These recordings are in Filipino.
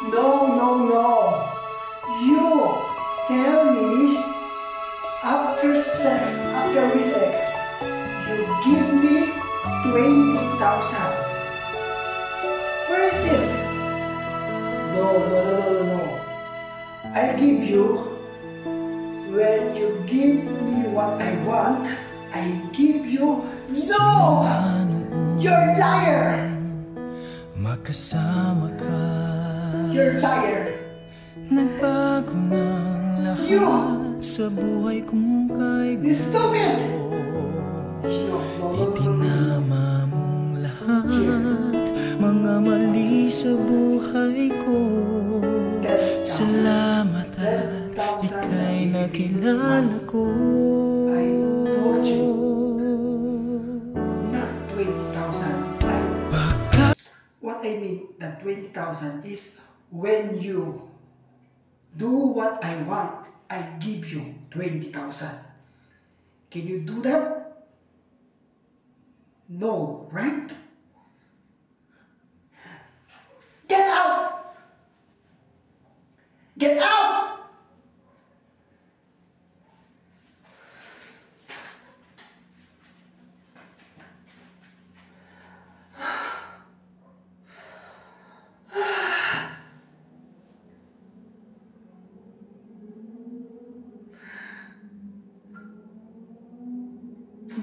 No, no, no. You tell me after we sex, you give me 20,000. Where is it? No, no, no, no, no, no. I give you when you give me what I want. I give you. No! You're liar! Magkasama ka. You're liar! Nagbago ng lahat You! Sa buhay kong kay You stupid! No, no, no, itinama mong lahat mga mali sa buhay ko. Salamat at ika'y nakilala ko. I told you. Not 20,000. What I mean that 20,000 is when you do what I want, I give you 20,000. Can you do that? No, right? Get out! Get out!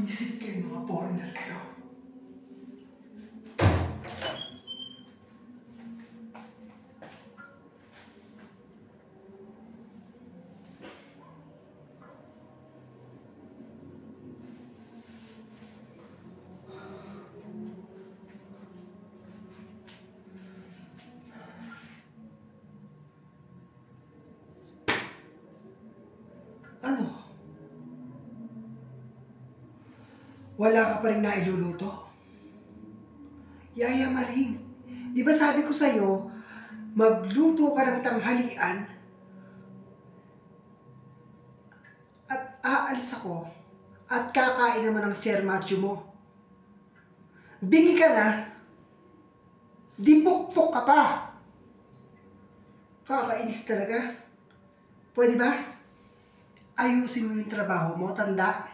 Isip kayo mga foreigner kayo. Ano? Wala ka pa rin nailuluto? Yaya Maring, di ba sabi ko sa'yo, magluto ka ng tanghalian at aalis ako at kakain naman ng Sir Macho mo. Bingi ka na, di pukpok ka pa. Kakainis talaga. Pwede ba? Ayusin mo yung trabaho mo, tanda.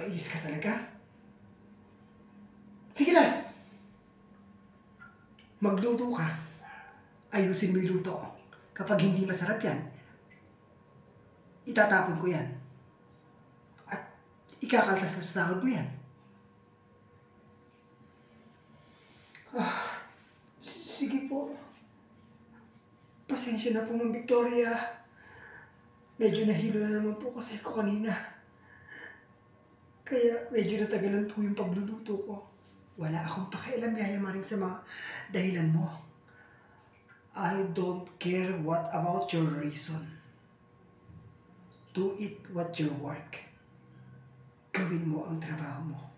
Kakainis ka talaga. Sige na. Magluto ka. Ayusin mo yung luto. Kapag hindi masarap yan, itatapon ko yan. At ikakaltas ko sa sahod mo yan. Sige po. Pasensya na po, Ma'am Victoria. Medyo nahilo na naman po kasi ako kanina. Kaya medyo natagalan po yung pagluluto ko. Wala akong pakialam, Yaya Maring, sa mga dahilan mo. I don't care what about your reason. Do it what your work. Gawin mo ang trabaho mo.